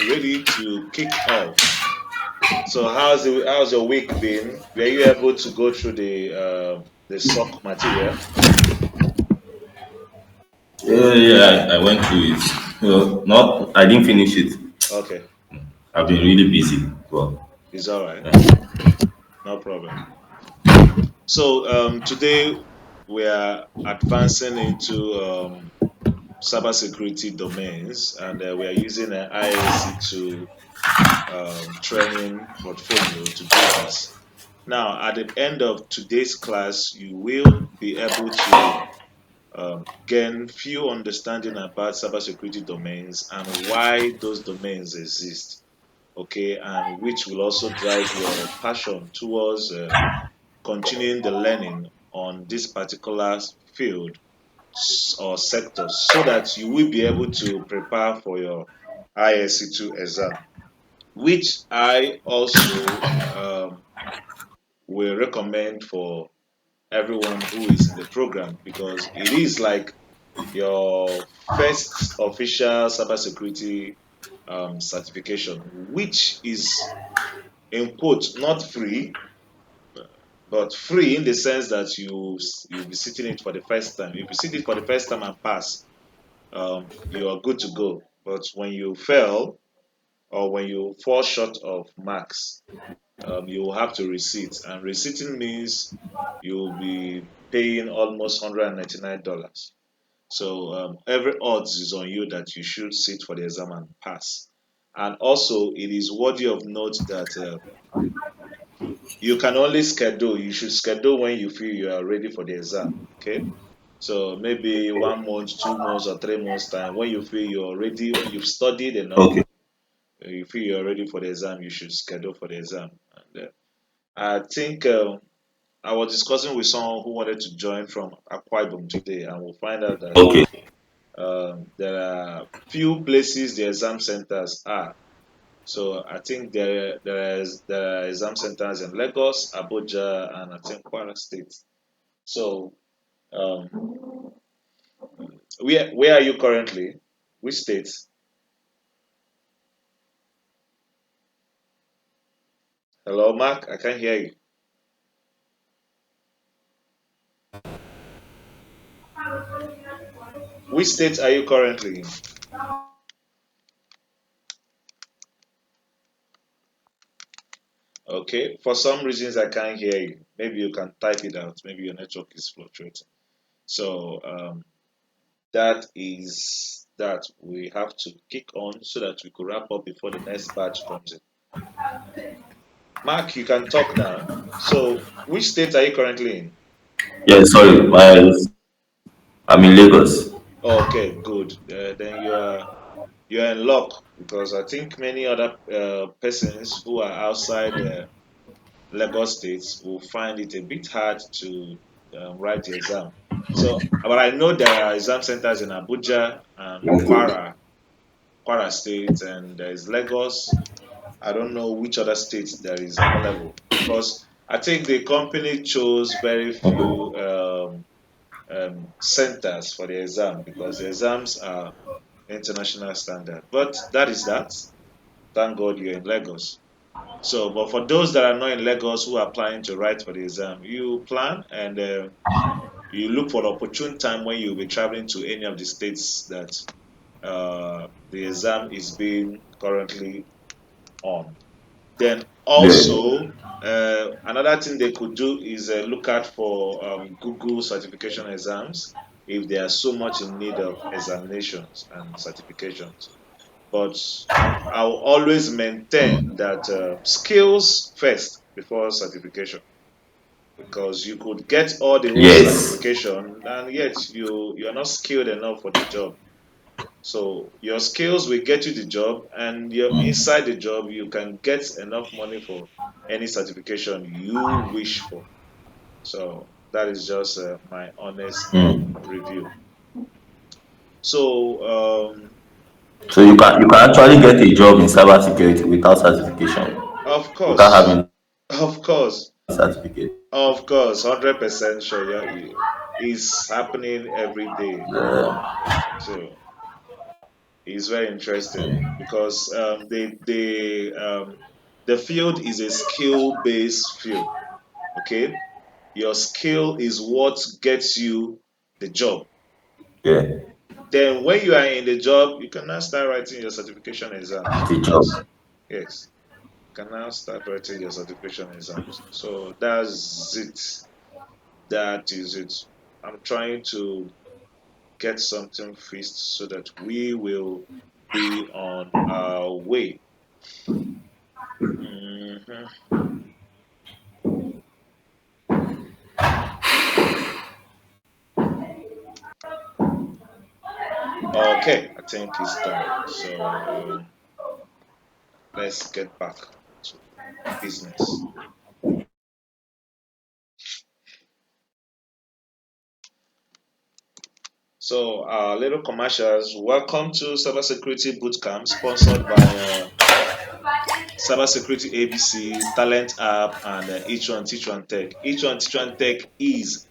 ready to kick off. So how's your week been? Were you able to go through the SOC material? Yeah, yeah, I went through it. Not, I didn't finish it. Okay, I've been really busy. Well, it's all right. No problem. So today we are advancing into cybersecurity domains, and we are using an ISC2 training portfolio to do this. Now, at the end of today's class, you will be able to gain few understanding about cybersecurity domains and why those domains exist. Okay, and which will also drive your passion towards continuing the learning on this particular field or sector so that you will be able to prepare for your ISC2 exam, which I also will recommend for everyone who is in the program because it is like your first official cybersecurity certification, which is in quote not free, but free in the sense that you'll be sitting it for the first time. If you sit it for the first time and pass, you are good to go. But when you fail or when you fall short of marks, you will have to receipt. And receipting means you'll be paying almost $199. So every odds is on you that you should sit for the exam and pass. And also, it is worthy of note that you can only schedule. You should schedule when you feel you are ready for the exam. Okay. So maybe 1 month, 2 months, or 3 months time, when you feel you're ready, when you've studied enough, okay, you feel you're ready for the exam, you should schedule for the exam. And I think I was discussing with someone who wanted to join from Akwa Ibom today, and we'll find out that okay, there are few places the exam centers are. So I think there are exam centers in Lagos, Abuja, and I think Kwara State. So um, where are you currently? Which state? Hello, Mark. I can't hear you. Which state are you currently in? Okay. For some reasons I can't hear you. Maybe you can type it out. Maybe your network is fluctuating. So that is that. We have to kick on so that we could wrap up before the next batch comes in. Mark, you can talk now. So, which state are you currently in? yeah. Sorry, I'm in Lagos. Okay, good. Then you are in luck because I think many other persons who are outside Lagos states will find it a bit hard to write the exam. So, but I know there are exam centers in Abuja and Okay. Kwara State, and there is Lagos. I don't know which other states there is available because I think the company chose very few centers for the exam because the exams are international standard. But that is that. Thank God you're in Lagos. So, but for those that are not in Lagos who are planning to write for the exam, you plan and you look for the opportune time when you'll be traveling to any of the states that the exam is being currently on. Then Yeah. also another thing they could do is look out for Google certification exams if they are so much in need of examinations and certifications. But I'll always maintain that skills first before certification because you could get all the whole Yes. certification and yet you're not skilled enough for the job. So your skills will get you the job, and you're inside the job, you can get enough money for any certification you wish for. So that is just my honest Hmm. review. So So you can actually get a job in cybersecurity without certification, of without course, having of course, certificate. 100% sure. It's happening every day. So It's very interesting because the field is a skill based field. Okay, your skill is what gets you the job. Yeah, Then when you are in the job, you can now start writing your certification exams the because job. yes, you can now start writing your certification exams. So that's it. That is it. I'm trying to get something fixed so that we will be on our way. Mhm. Okay, I think it's done. So let's get back to business. So, little commercials. Welcome to Cybersecurity Bootcamp, sponsored by Cybersecurity ABC, Talent App, and Each One Teach One Tech. Each One Teach One Tech is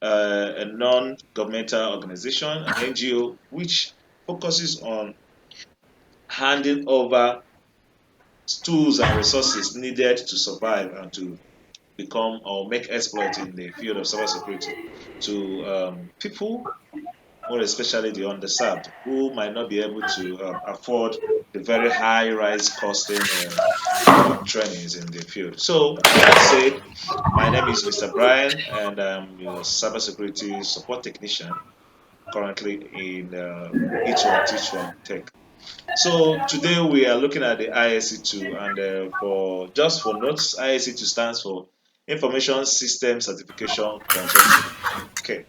a non-governmental organization, an NGO, which focuses on handing over tools and resources needed to survive and to become or make exploit in the field of cybersecurity to people, more especially the underserved, who might not be able to afford the very high rise costing trainings in the field. So, with that said, my name is Mr. Brian, and I'm your cybersecurity support technician currently in Each One Teach One Tech. So today we are looking at the ISC2, and for notes, ISC2 stands for Information System Certification Consortium. Okay,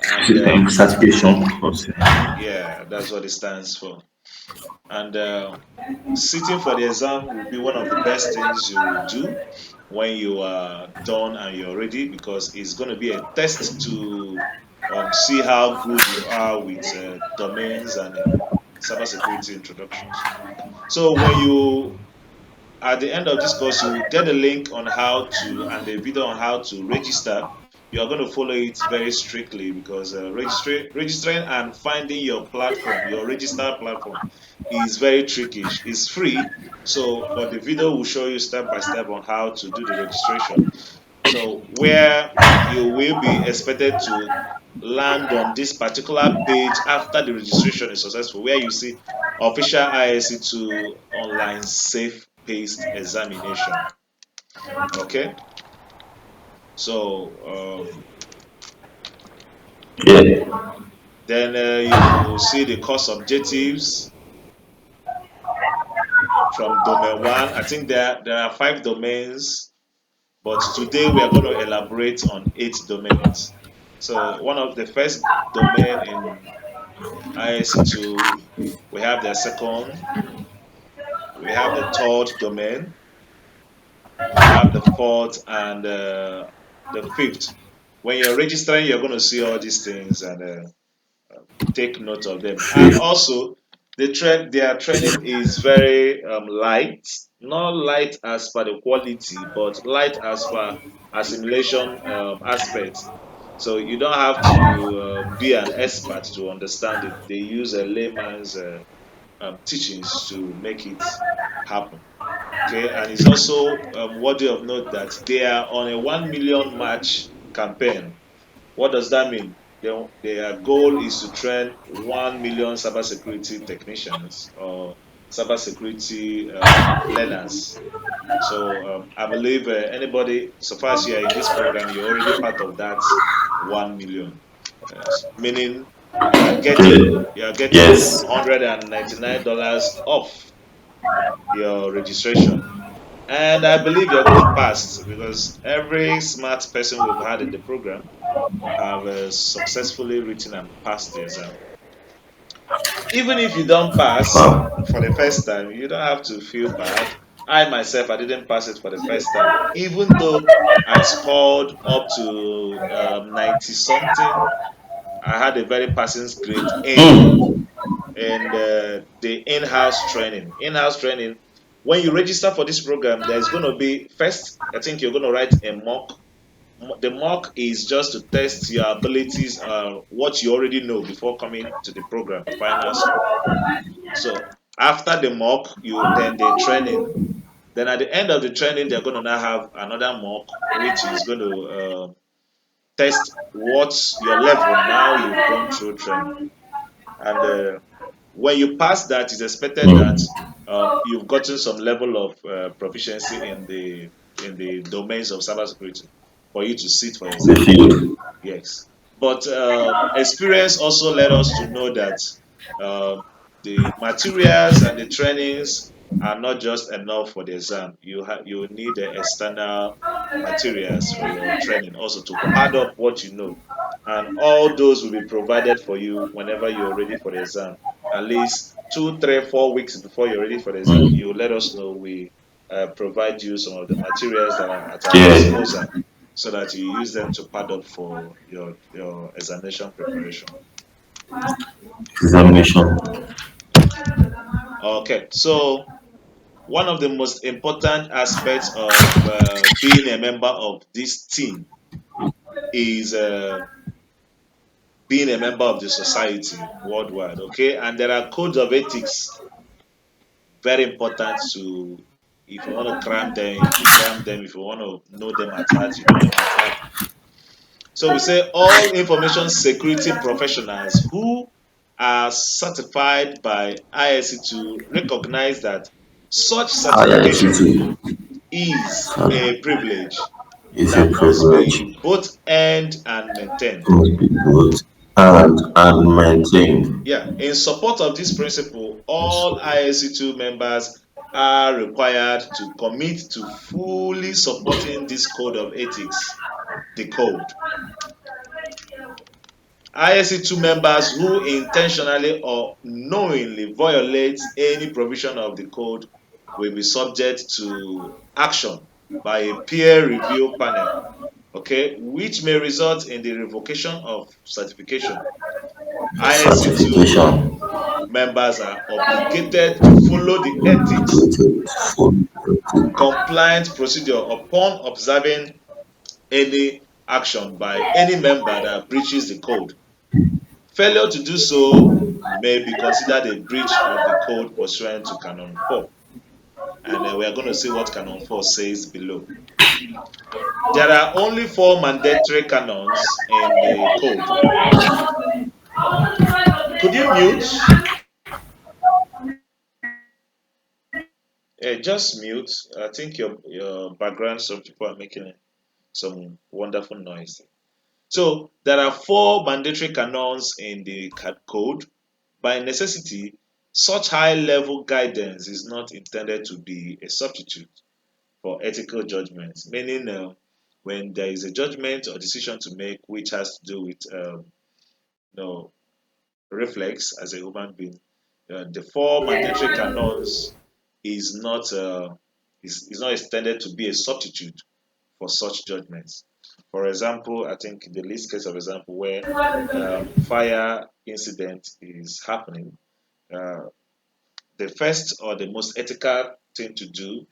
and System certification course. yeah, that's what it stands for. And sitting for the exam will be one of the best things you will do when you are done and you're ready, because it's going to be a test to see how good you are with domains and cybersecurity introductions. So when you at the end of this course, you will get a link on how to and a video on how to register. You are going to follow it very strictly because registering and finding your platform, your registered platform, is very tricky. It's free, so but the video will show you step by step on how to do the registration. So where you will be expected to land on this particular page after the registration is successful, where you see official ISC2 online safe paced examination. Okay, so Yeah. then you see the course objectives from domain one. I think there are 5 domains, but today we are going to elaborate on 8 domains. So one of the first domain in ISC2, we have the second, we have the third domain, we have the fourth, and the fifth. When you're registering, you're going to see all these things and take note of them. And Fifth. also, their training is very light, not light as per the quality, but light as per assimilation aspects. So you don't have to be an expert to understand it. They use a layman's teachings to make it happen. Okay, and it's also worthy of note that they are on a 1 million match campaign. What does that mean? Their goal is to train 1 million cybersecurity technicians or cybersecurity learners. So I believe anybody, so far as you are in this program, you're already part of that 1 million. Meaning you are getting Yes. $199 off your registration. And I believe you're going to pass because every smart person we've had in the program have successfully written and passed the exam. Even if you don't pass Wow. for the first time, you don't have to feel bad. I myself, I didn't pass it for the first time, even though I scored up to 90 something. I had a very passing grade Mm. in the in-house training. In-house training. When you register for this program, there's going to be first. I think you're going to write a mock. The mock is just to test your abilities, what you already know before coming to the program, final score. So after the mock, you then the training. Then at the end of the training, they're going to now have another mock, which is going to test what's your level now you've gone through training. And when you pass that, it's expected that Mm. you've gotten some level of proficiency in the domains of cybersecurity for you to sit for The exam. field. Yes, but experience also led us to know that um, the materials and the trainings are not just enough for the exam. You need the external materials for your training also to pad up what you know, and all those will be provided for you whenever you're ready for the exam. At least 2, 3, 4 weeks before you're ready for the exam, Mm. you let us know. We provide you some of the materials that are at our Yeah, disposal so that you use them to pad up for your examination preparation. examination. Okay, so one of the most important aspects of being a member of this team is being a member of the society worldwide. Okay, and there are codes of ethics very important to. If you want to cram them, you cram them. If you want to know them at heart, you know them at heart. So we say all information security professionals who are certified by ISC2 recognize that such Higher certification attitude is a privilege is a that must privilege. be both earned and maintained. Must be both earned and maintained. Yeah, in support of this principle, all ISC2 members are required to commit to fully supporting this code of ethics, the code. ISC2 members who intentionally or knowingly violate any provision of the code will be subject to action by a peer review panel, okay, which may result in the revocation of certification. ISC2 Certification members are obligated to follow the ethics created for compliant procedure upon observing any action by any member that breaches the code. Failure to do so may be considered a breach of the code pursuant to Canon 4. And we are going to see what Canon 4 says below. There are only four mandatory canons in the code. Could you mute? Just mute. I think your background, some people are making some wonderful noise. So there are four mandatory canons in the code. By necessity, such high level guidance is not intended to be a substitute for ethical judgment, meaning when there is a judgment or decision to make which has to do with you know, reflex as a human being, the four mandatory canons is not is not intended to be a substitute for such judgments. For example, I think the least case of example where fire incident is happening, uh, the first or the most ethical thing to do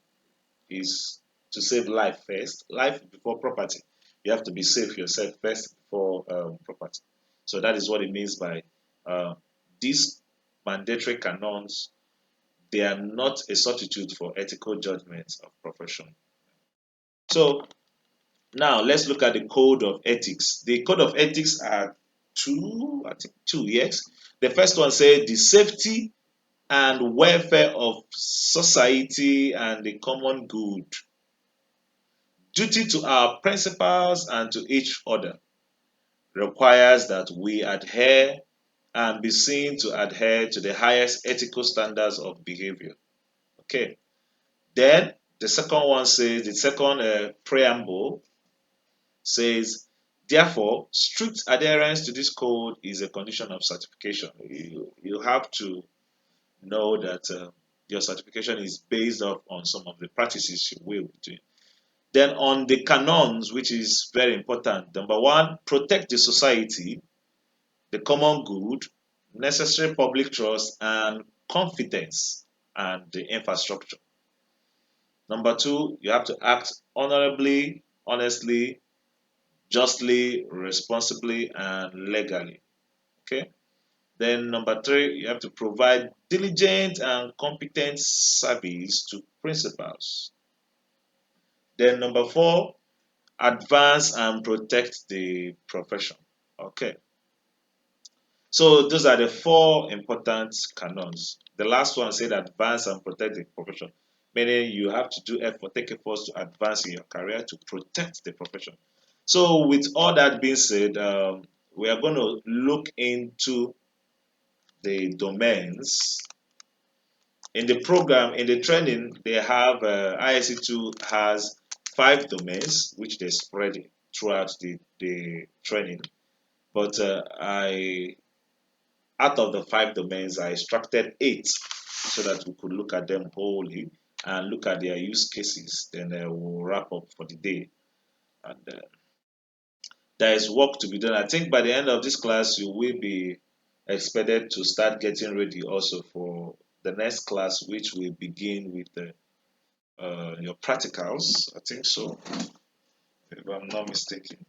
is to save life first, life before property. You have to be safe yourself first before property. So that is what it means by uh, these mandatory canons. They are not a substitute for ethical judgments of profession. So now let's look at the code of ethics. The code of ethics are two, I think two, yes. The first one says the safety and welfare of society and the common good. Duty to our principals and to each other requires that we adhere and be seen to adhere to the highest ethical standards of behavior. Okay. Then the second one says, the second preamble says, therefore, strict adherence to this code is a condition of certification. You have to know that your certification is based off on some of the practices you will be doing. Then on the canons, which is very important. Number one, protect the society, the common good, necessary public trust, and confidence and the infrastructure. Number two, you have to act honorably, honestly, justly, responsibly, and legally. Okay. Then number three, you have to provide diligent and competent service to principals. Then number four, advance and protect the profession. Okay. So those are the four important canons. The last one said advance and protect the profession, meaning you have to do effort, take efforts to advance in your career to protect the profession. So with all that being said, we are going to look into the domains. In the program, in the training, they have ISC2 has 5 domains which they spread throughout the training. But I out of the 5 domains, I extracted 8 so that we could look at them wholly and look at their use cases. Then we'll wrap up for the day. And there is work to be done. I think by the end of this class, you will be expected to start getting ready also for the next class, which will begin with your practicals. I think so, if I'm not mistaken.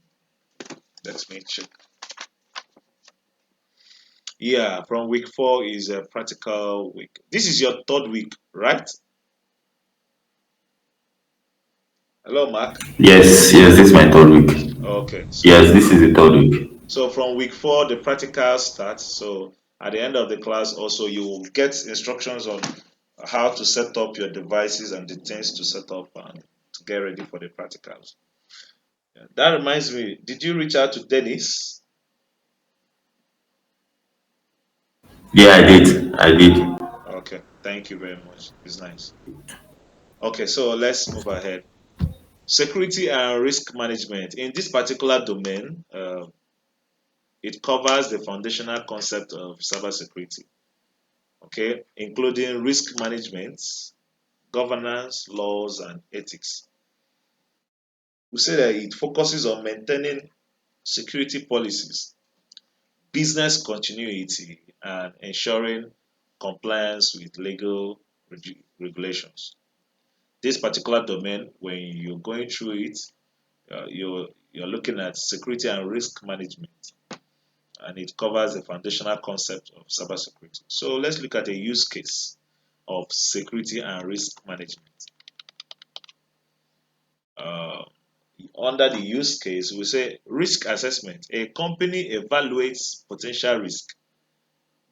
Let me check. Yeah, from week 4 is a practical week. This is your third week, right? Hello, Mark. Yes, yes, this is my third week. Okay, Yes, this is the third week. so from week 4 the practical starts. So at the end of the class, also you will get instructions on how to set up your devices and the things to set up and to get ready for the practicals. Yeah, that reminds me, did you reach out to Dennis? Yeah, I did. I did. Okay, thank you very much. It's nice. Okay, so let's move ahead. Security and risk management. In this particular domain, it covers the foundational concept of cybersecurity, okay, including risk management, governance, laws, and ethics. We say that it focuses on maintaining security policies, business continuity, and ensuring compliance with legal regulations. This particular domain, when you're going through it, you're looking at security and risk management, and it covers the foundational concept of cybersecurity. So let's look at a use case of security and risk management. Uh, Under the use case, we say risk assessment. A company evaluates potential risk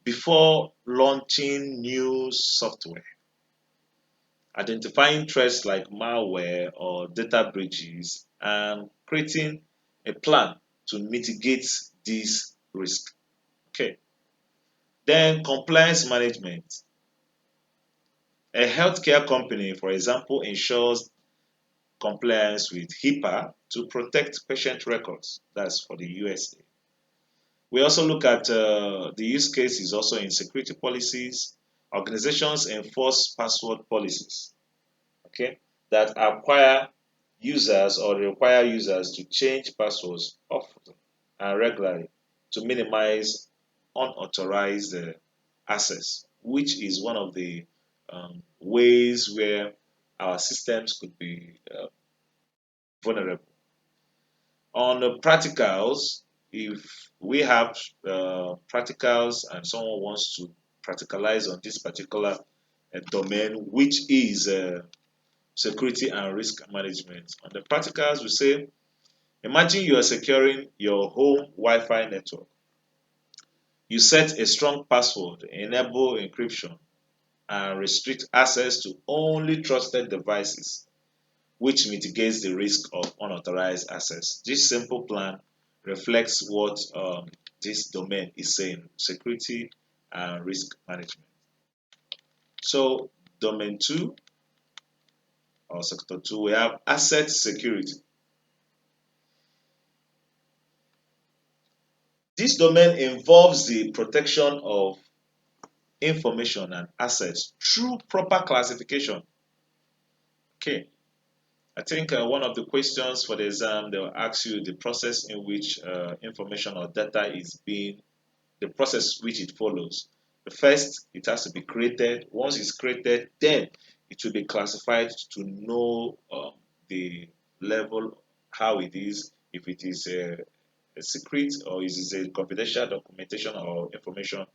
before launching new software, identifying threats like malware or data breaches, and creating a plan to mitigate these risks. Okay. Then compliance management. A healthcare company, for example, ensures compliance with HIPAA to protect patient records. That's for the USA. We also look at the use case is also in security policies. Organizations enforce password policies, okay, that acquire users or require users to change passwords often and regularly to minimize unauthorized access, which is one of the ways where our systems could be vulnerable. On the practicals, if we have practicals and someone wants to practicalize on this particular domain, which is security and risk management. On the practicals, we say, imagine you are securing your home Wi-Fi network. You set a strong password, enable encryption, and restrict access to only trusted devices, which mitigates the risk of unauthorized access. This simple plan reflects what this domain is saying, security and risk management. So, domain 2 or sector 2, we have asset security. This domain involves the protection of information and assets through proper classification. Okay, I think one of the questions for the exam, they'll ask you the process in which information or data is being, the process which it follows. The first, it has to be created. Once it's created, then it will be classified to know the level, how it is. If it is a secret or is it a confidential documentation or information,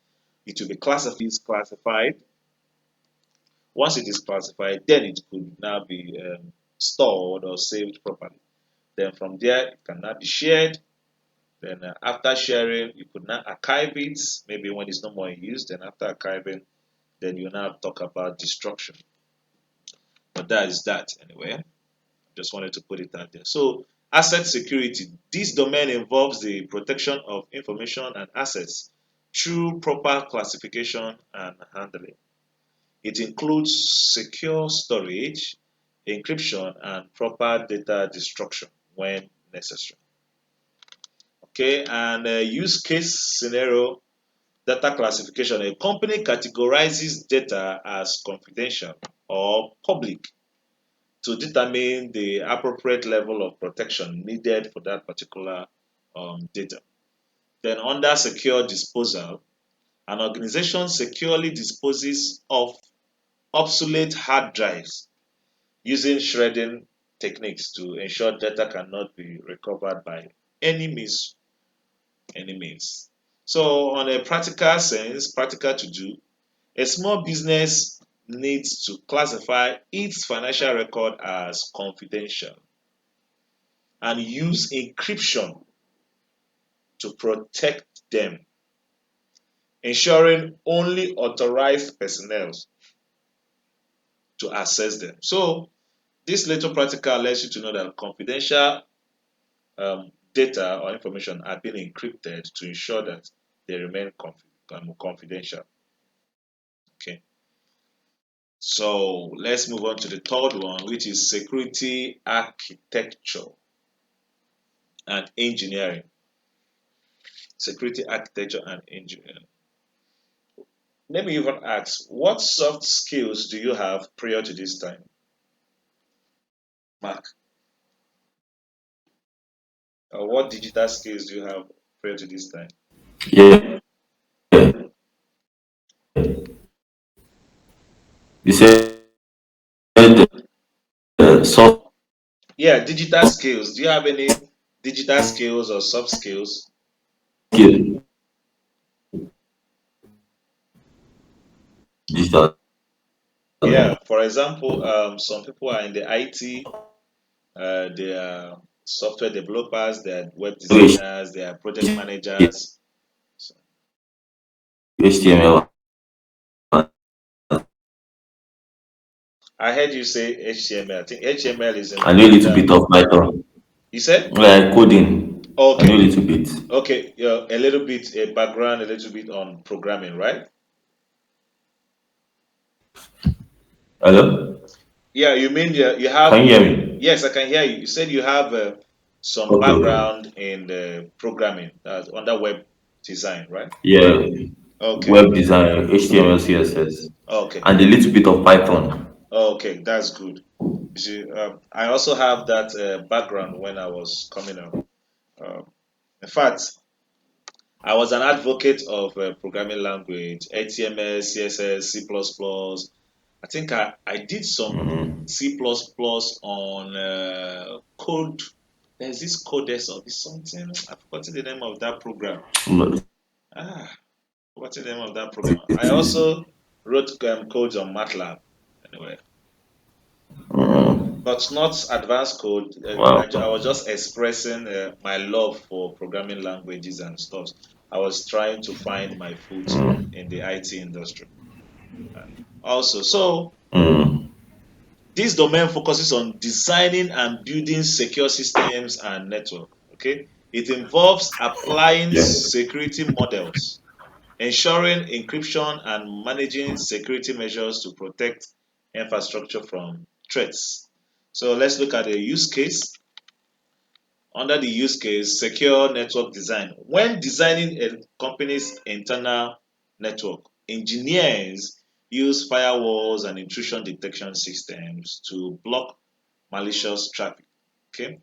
it will be classified. Once it is classified, then it could now be stored or saved properly. Then from there, it can now be shared. Then after sharing, you could now archive it. Maybe when it's no more in use, then after archiving, then you now talk about destruction. But that is that anyway. Just wanted to put it out there. So asset security. This domain involves the protection of information and assets through proper classification and handling. It includes secure storage, encryption, and proper data destruction when necessary. Okay, and use case scenario data classification. A company categorizes data as confidential or public to determine the appropriate level of protection needed for that particular data. Then, under secure disposal, an organization securely disposes of obsolete hard drives using shredding techniques to ensure data cannot be recovered by any means. Any means. So, on a practical sense, practical to do, a small business needs to classify its financial record as confidential and use encryption to protect them, ensuring only authorized personnel to access them. So, this little practical lets you to know that confidential data or information are being encrypted to ensure that they remain confidential. Okay. So let's move on to the third one, which is security architecture and engineering. Security architecture and engineering. Let me even ask, what soft skills do you have prior to this time, Mark? Or what digital skills do you have prior to this time? Yeah. You said soft Yeah, digital skills. Do you have any digital skills or soft skills? skill, digital, Yeah, for example, some people are in the IT, they are software developers, they are web designers, they are project managers. So HTML, I heard you say HTML. I think HTML is in I the know a little digital. bit of Python. You said? Like coding, I know a Okay, little bit. okay, yeah, a little bit, a background, a little bit on programming, right? Hello? Yeah, you mean you Can have, you hear me? yes, I can hear you. You said you have some Okay, okay. background in the programming under web design, right? Yeah, Okay, web design, HTML, CSS, okay, and a little bit of Python. okay, that's good. You see, I also have that background when I was coming up. Um, in fact, I was an advocate of programming language, HTML, CSS, C++. I think I did some C++ on code. There's this codex or this something. I've forgotten the name of that program. Mm, Ah, forgotten the name of that program. I also wrote codes on MATLAB. Anyway, but not advanced code. wow. I was just expressing my love for programming languages and stuff. I was trying to find my foot in the IT industry. And also, so Mm, this domain focuses on designing and building secure systems and network. Okay, it involves applying yeah. security models, ensuring encryption, and managing security measures to protect infrastructure from threats. So let's look at the use case. Under the use case, secure network design. When designing a company's internal network, engineers use firewalls and intrusion detection systems to block malicious traffic. Okay.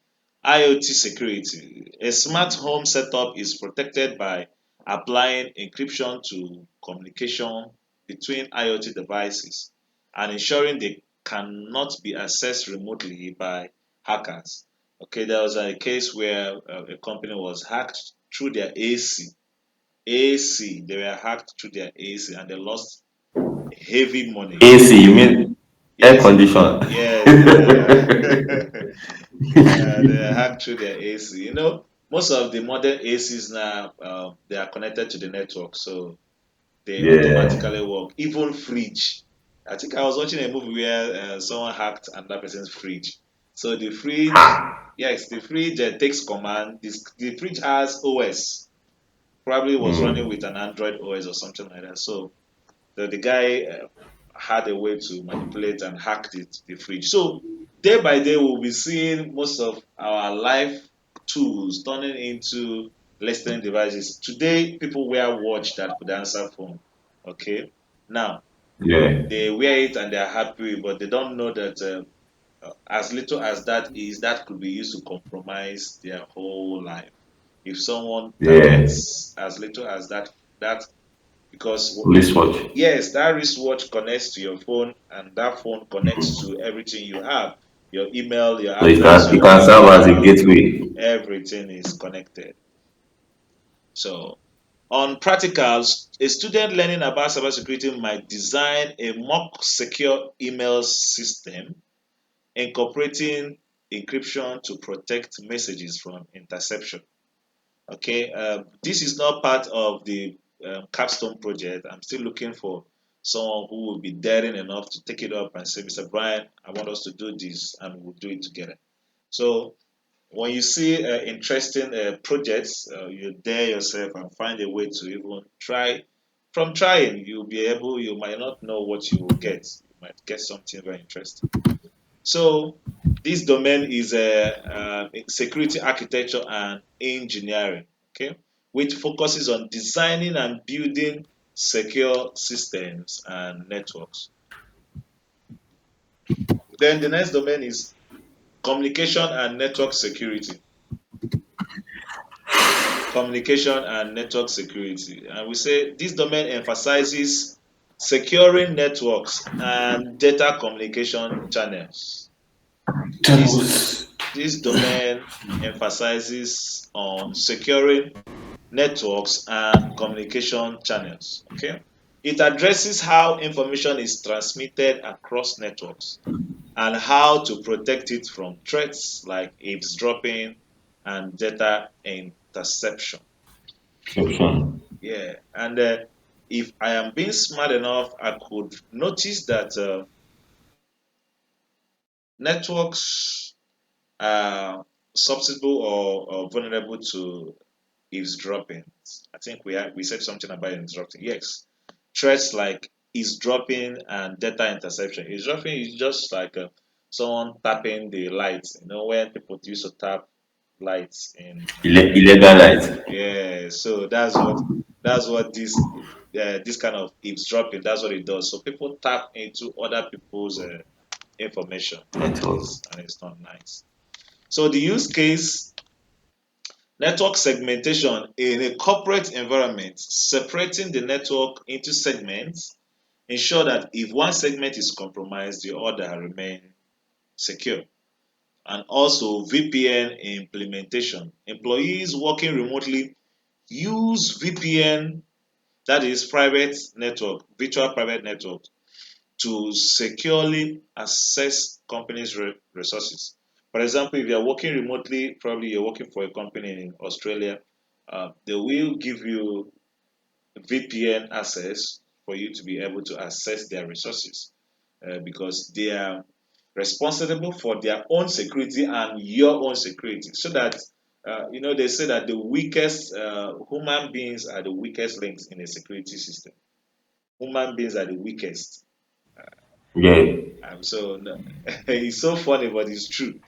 IoT security. A smart home setup is protected by applying encryption to communication between IoT devices and ensuring they cannot be accessed remotely by hackers. Okay, there was a case where a company was hacked through their AC. AC, they were hacked through their AC and they lost heavy money. AC, you mean air Yes, condition? yes, they were they were hacked through their AC. Most of the modern ACs now they are connected to the network, so they Yeah, automatically work. Even fridge. I think I was watching a movie where someone hacked another person's fridge. So the fridge, yes, the fridge takes command. The fridge has OS. Probably was running with an Android OS or something like that. So the guy had a way to manipulate and hack the fridge. So day by day, we'll be seeing most of our life tools turning into listening devices. Today, people wear watch that could answer phone. Okay, now yeah, they wear it and they are happy, but they don't know that as little as that is, that could be used to compromise their whole life. If someone yeah. targets as little as that because Police watch. yes, that wristwatch connects to your phone, and that phone connects to everything you have, your email, your So address, it your can bank serve as a account, gateway. everything is connected. So, on practicals, a student learning about cybersecurity might design a mock secure email system incorporating encryption to protect messages from interception. Okay, this is not part of the capstone project. I'm still looking for someone who will be daring enough to take it up and say, Mr. Brian, I want us to do this and we'll do it together. So when you see interesting projects, you dare yourself and find a way to even try. From trying, you might not know what you will get. You might get something very interesting. So this domain is security architecture and engineering, okay, which focuses on designing and building secure systems and networks. Then the next domain is communication and network security. Communication and network security. And we say this domain emphasizes securing networks and data communication channels. This Channels. this domain emphasizes on securing networks and communication channels. Okay, it addresses how information is transmitted across networks and how to protect it from threats like eavesdropping and data interception. Exception. Yeah, and if I am being smart enough, I could notice that networks are susceptible or vulnerable to eavesdropping. I think we said something about eavesdropping. Yes, threats like eavesdropping and data interception. Eavesdropping is just like someone tapping the lights. When people used to tap lights in Illegal light. yeah. So that's what this kind of eavesdropping. That's what it does. So people tap into other people's information, and Network. it's not nice. So the use case network segmentation in a corporate environment, separating the network into segments, ensure that if one segment is compromised, the other remain secure. And also VPN implementation. Employees working remotely use VPN, that is virtual private network, to securely access companies' resources. For example, if you're working remotely, probably you're working for a company in Australia, they will give you VPN access for you to be able to access their resources because they are responsible for their own security and your own security. So that, they say that the weakest human beings are the weakest links in a security system. Human beings are the weakest. Yeah, So no, it's so funny, but it's true.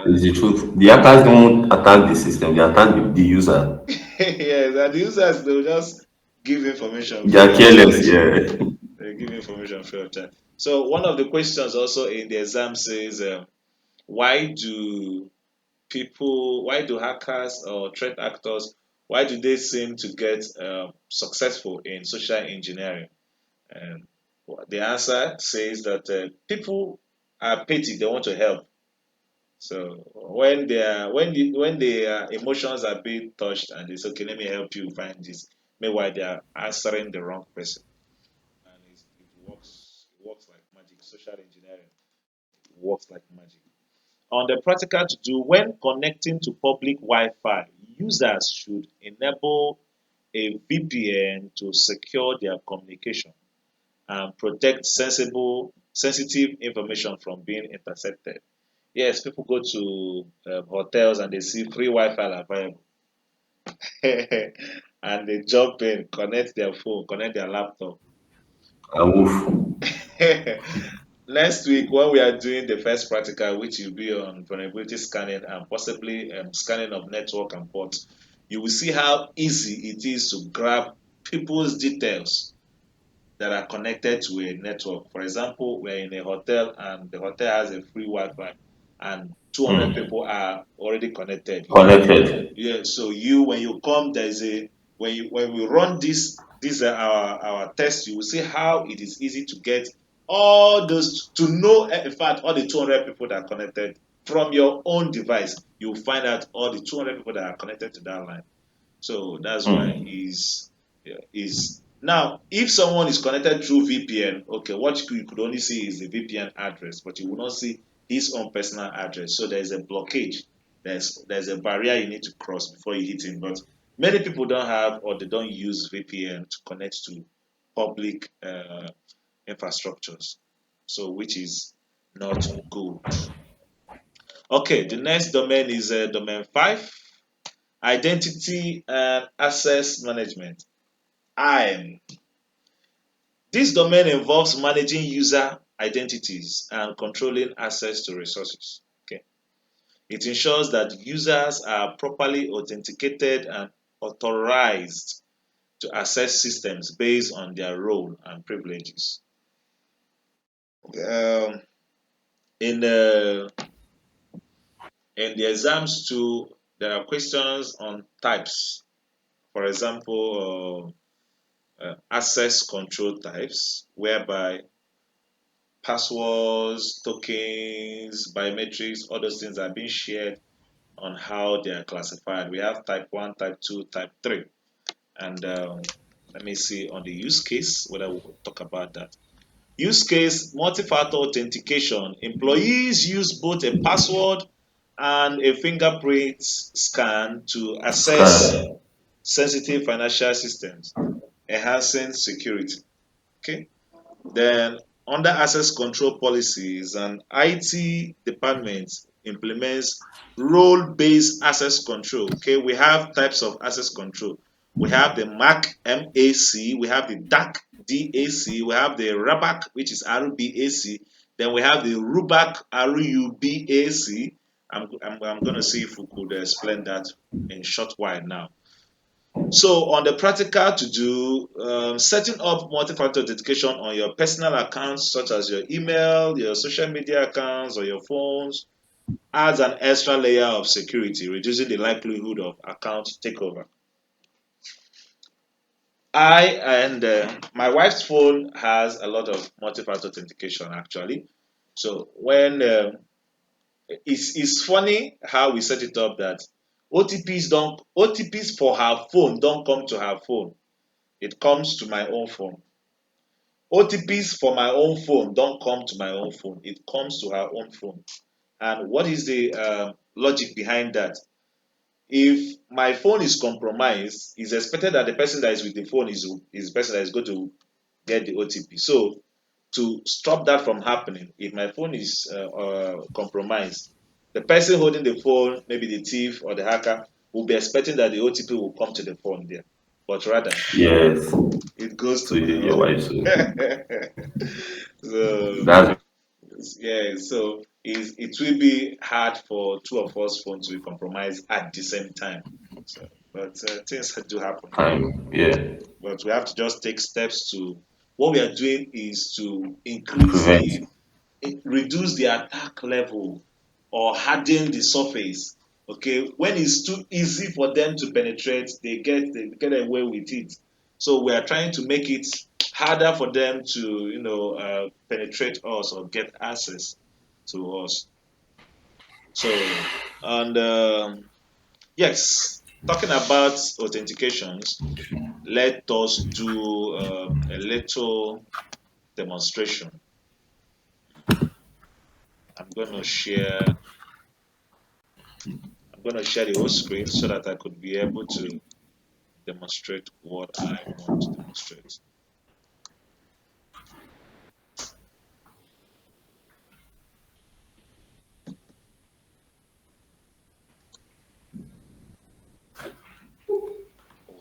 it's Uh, the truth. The hackers don't attack the system, they attack the user. yes, and the users they'll just give information They free are of careless, charge. yeah. They give information free of charge. So one of the questions also in the exam says, why do why do hackers or threat actors, why do they seem to get successful in social engineering? And the answer says that people are petty, they want to help. So when their emotions are being touched and they say, okay, let me help you find this. Meanwhile, they are answering the wrong person, and it works like magic. Social engineering works like magic. On the practical to do, when connecting to public Wi-Fi, users should enable a VPN to secure their communication and protect sensitive information from being intercepted. Yes, people go to hotels and they see free Wi-Fi available, and they jump in, connect their phone, connect their laptop. Woof. Next week, when we are doing the first practical, which will be on vulnerability scanning and possibly scanning of network and ports, you will see how easy it is to grab people's details that are connected to a network. For example, we're in a hotel and the hotel has a free Wi-Fi and 200 Hmm. people are already connected. Connected. Yeah, so when you come, there's a when we run this our test, you will see how it is easy to get all those to know. In fact, all the 200 people that are connected from your own device, you'll find out all the 200 people that are connected to that line. So that's why Hmm. is now if someone is connected through VPN, okay, what you could only see is the VPN address, but you will not see his own personal address. So there's a blockage. There's a barrier you need to cross before you hit him. But many people don't have or they don't use VPN to connect to public infrastructures. So which is not good. Okay, the next domain is domain 5, identity and access management. IAM. This domain involves managing user identities and controlling access to resources. Okay. It ensures that users are properly authenticated and authorized to access systems based on their role and privileges. Um, in the exams too, there are questions on types. For example, access control types, whereby passwords, tokens, biometrics, all those things are being shared on how they are classified. We have type 1, type 2, type 3. And let me see on the use case whether we'll talk about that. Use case multi-factor authentication. Employees use both a password and a fingerprint scan to access Scan. sensitive financial systems, enhancing security. Okay. Then under access control policies, an IT department implements role-based access control. Okay, we have types of access control. We have the MAC, we have the DAC, we have the RABAC, which is RBAC. Then we have the RUBAC, RUBAC. I'm going to see if we could explain that in short while now. So on the practical to do, setting up multi-factor authentication on your personal accounts, such as your email, your social media accounts, or your phones, adds an extra layer of security, reducing the likelihood of account takeover. I and my wife's phone has a lot of multi-factor authentication actually. So when it's funny how we set it up that OTPs for her phone don't come to her phone. It comes to my own phone. OTPs for my own phone don't come to my own phone. It comes to her own phone. And what is the logic behind that? If my phone is compromised, it's expected that the person that is with the phone is the person that is going to get the OTP. So to stop that from happening, if my phone is compromised, the person holding the phone, maybe the thief or the hacker, will be expecting that the OTP will come to the phone there. But rather, Yes. it goes To to my your own. wife. So So that's yeah, so it will be hard for two of us phones to be compromised at the same time. So, but things do happen. time. Yeah. But we have to just take steps to. What we are doing is to increase Prevent. reduce the attack level or harden the surface. Okay, when it's too easy for them to penetrate, they get away with it. So we are trying to make it harder for them to penetrate us or get access to us. So, and yes, talking about authentications, let us do a little demonstration. I'm going to share. I'm going to share the whole screen so that I could be able to demonstrate what I want to demonstrate.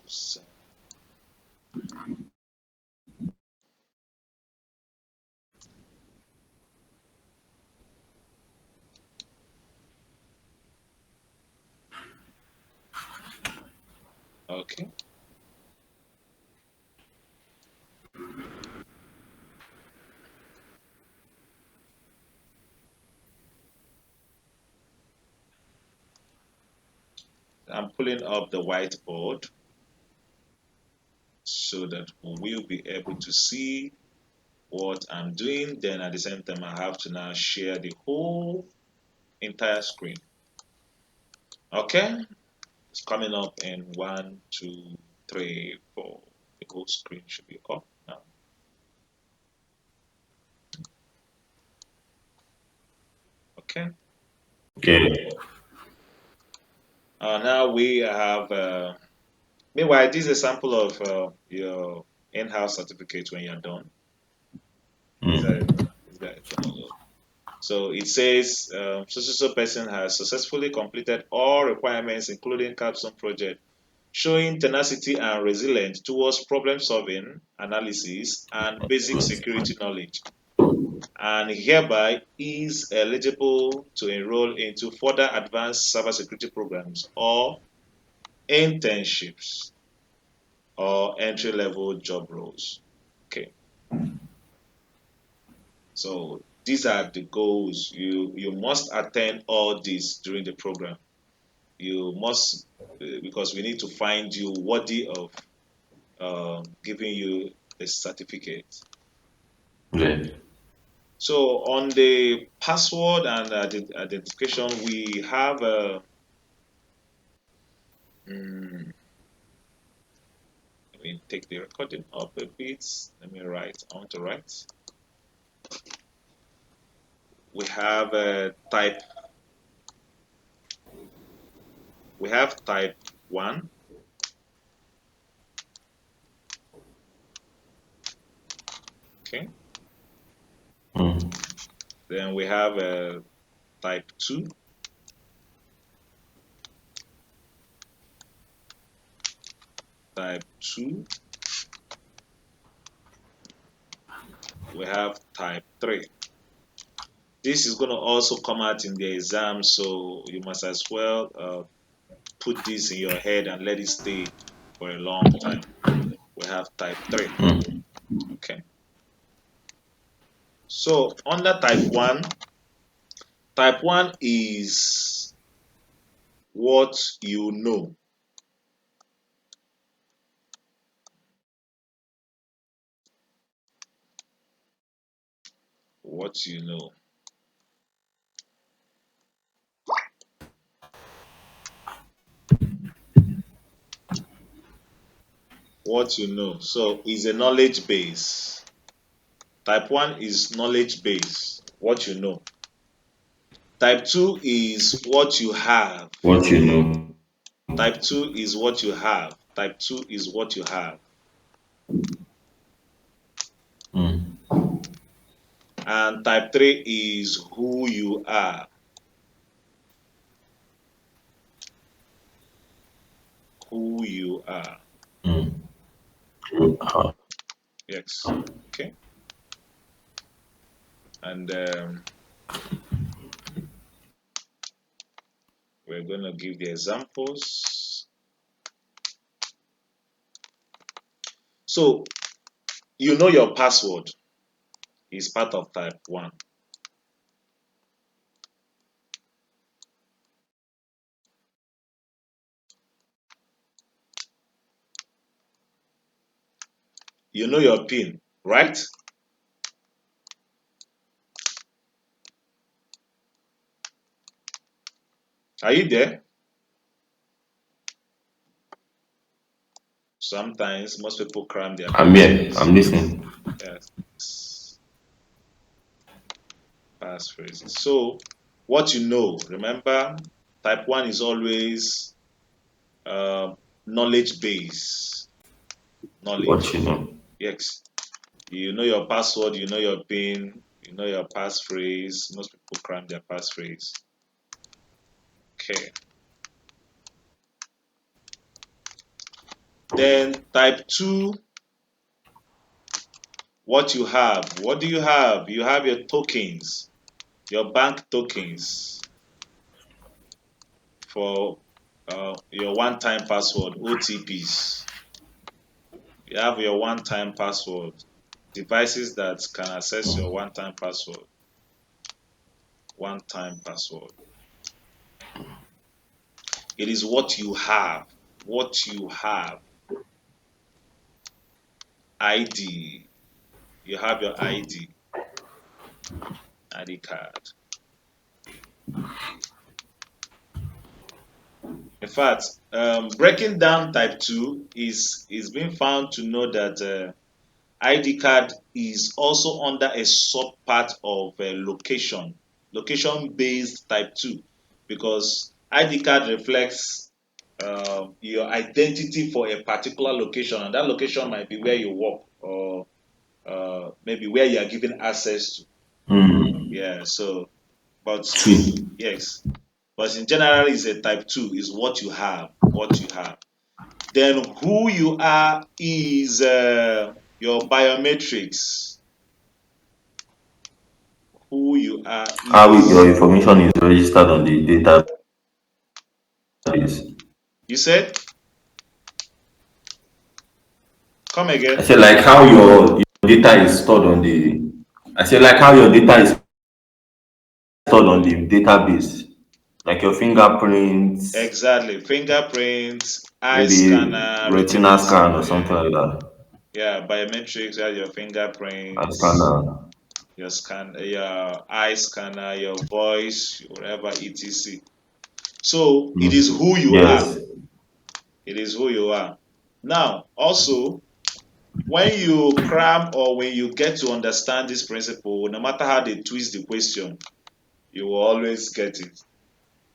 Awesome. Okay. I'm pulling up the whiteboard so that we'll be able to see what I'm doing. Then at the same time, I have to now share the whole entire screen. Okay, it's coming up in 1, 2, 3, 4. The whole screen should be up now. Okay. Okay. Now we have. Meanwhile, this is a sample of your in-house certificate when you're done. Is that Mm. is that gonna load? So it says so person has successfully completed all requirements, including capstone project, showing tenacity and resilience towards problem solving, analysis, and basic security knowledge, and hereby is eligible to enroll into further advanced cybersecurity programs or internships or entry level job roles. Okay, so these are the goals. You must attend all these during the program. You must because we need to find you worthy of giving you a certificate. Yeah. So on the password and identification, we have let me take the recording up a bit. Let me write. I want to write. We have type. We have type 1. Okay. Mm. Then we have type 2. Type 2. We have type 3. This is going to also come out in the exam, so you must as well put this in your head and let it stay for a long time. We have type 3. Mm. Okay. So under type 1 is what you know. What you know. What you know. So is a knowledge base. Type 1 is knowledge base. What you know. Type 2 is what you have. What you know. Type 2 is what you have. Type 2 is what you have. Mm. And type 3 is who you are. Who you are. Mm. Yes. Okay. And we're going to give the examples. So, you know your password is part of type 1. You know your PIN, right? Are you there? Sometimes most people cram their I'm here. I'm passwords. listening. Yes, passphrases. So, what you know, remember, type 1 is always uh, knowledge base. What Knowledge. you know. Yes. You know your password, you know your PIN, you know your passphrase. Most people cram their passphrase. Okay. Then type 2, what you have. What do you have? You have your tokens, your bank tokens for your one-time password, OTPs. You have your one-time password, devices that can access your one-time password. One-time password. It is what you have. What you have. ID. You have your ID card. In fact, breaking down type 2 is being found to know that ID card is also under a subpart of location based type 2, because ID card reflects your identity for a particular location, and that location might be where you work, or maybe where you are given access to. Hmm. Yeah, so, but See, yes, but in general, is a type 2 is what you have, what you have. Then who you are is your biometrics. Who you are how your is. information is registered on the database. You said, come I again. said like how your data is stored on the. I said like how your data is stored on the database, like your fingerprints, Exactly. Fingerprints, eye maybe scanner, retina retina scan or scan. something Yeah, like that. yeah. Biometrics, yeah, your A fingerprints, scanner. your eye scanner, your voice, whatever etc. So it is Mm. who you are. Yes. It is who you are. Now, also, when you cram or when you get to understand this principle, no matter how they twist the question, you will always get it.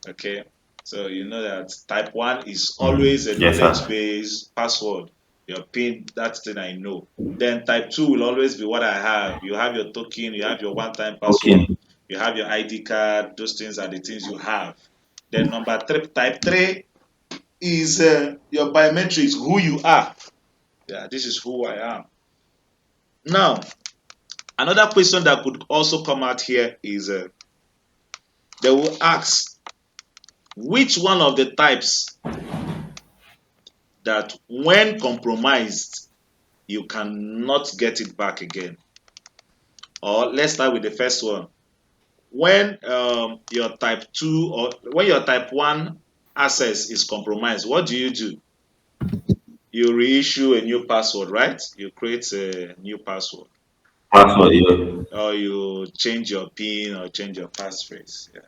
Okay. So you know that type 1 is always a Yes, knowledge sir. based password. Your PIN, that thing I know. Then type 2 will always be what I have. You have your token, you have your one time Okay. password, you have your ID card. Those things are the things you have. Then number 3, type 3 is your biometrics, who you are. Yeah, this is who I am. Now, another question that could also come out here is they will ask which one of the types that when compromised you cannot get it back again. Or let's start with the first one. When your type 2 or when your type 1 access is compromised, what do? You reissue a new password, right? You create a new password, Password, yeah. or you change your PIN or change your passphrase. Yeah.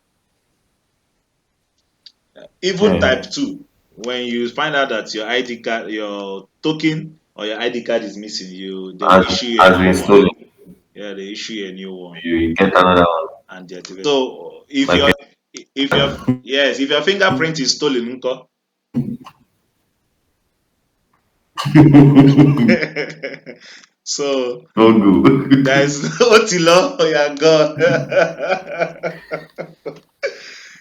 Even Yeah. type 2, when you find out that your ID card, your token or your ID card is missing, they will Has, issue you a has new been one. stolen. Yeah, they issue you a new one You get another one. and deactivate. So Like if your yes, if your fingerprint is stolen, nko? So no go. there is no Otilo, you're gone.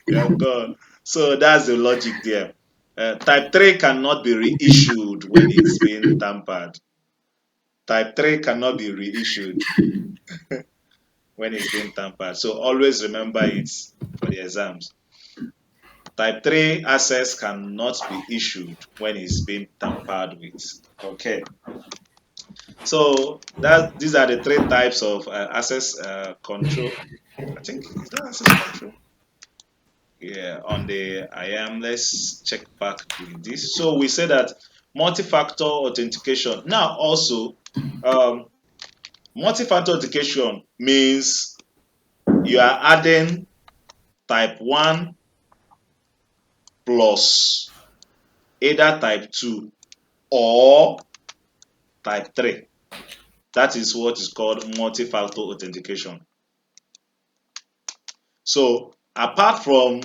You're gone. So that's the logic there. Type 3 cannot be reissued when it's been tampered. Type 3 cannot be reissued when it's been tampered. So always remember it for the exams. Type 3 access cannot be issued when it's been tampered with. Okay. So that these are the three types of access control. I think is that access control. Yeah, on the IAM. Let's check back with this. So we say that multi-factor authentication. Now also, um, multi-factor authentication means you are adding type 1 plus either type 2 or type 3. That is what is called multi-factor authentication. So apart from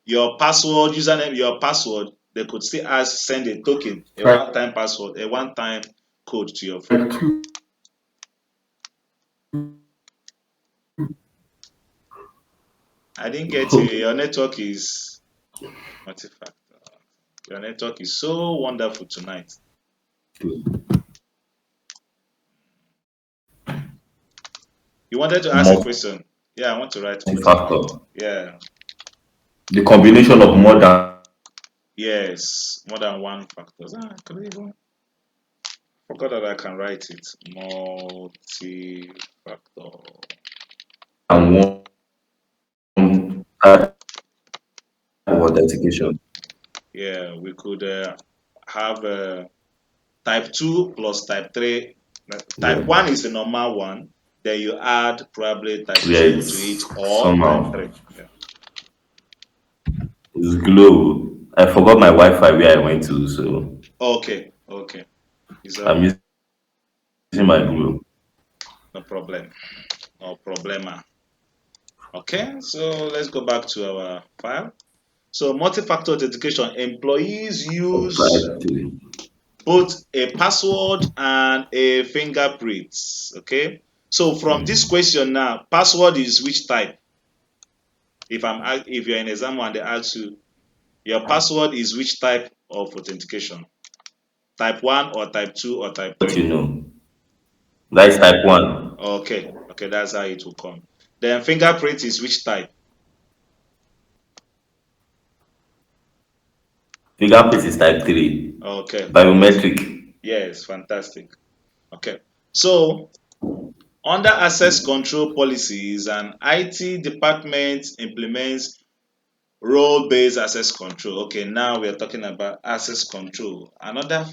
your password, username, your password, they could still ask send a token, a Type one-time password, a one-time code to your phone. two. I didn't get you. Your network is multi-factor. Your network is so wonderful tonight. You wanted to ask a question? Yeah, I want to write question. Multi-factor. Yeah, The combination of more than yes, more than one factors. I could even forgot that I can write it. Multi-factor. one type of authentication. Yeah, we could have type 2 plus type 3. Yeah. Type 1 is the normal one. Then you add probably type 2 to it Yes. or type Somehow. 3. Yeah. It's glow. I forgot my Wi-Fi where I went to, so Okay, okay. It's I'm okay. using my glow. No problem. No problema. Okay, so let's go back to our file. So multi-factor authentication, employees use Type three. both a password and a fingerprint. Okay. So from this question now, password is which type? If you're in exam one, they ask you your password is which type of authentication? Type 1 or type 2 or type What 3? you know? That is type one. Okay, okay, that's how it will come. Then fingerprint is which type? Fingerprint is type three. Okay, fantastic. Biometric. Yes, fantastic. Okay. So under access control policies, an IT department implements role-based access control. Okay, now we are talking about access control. Another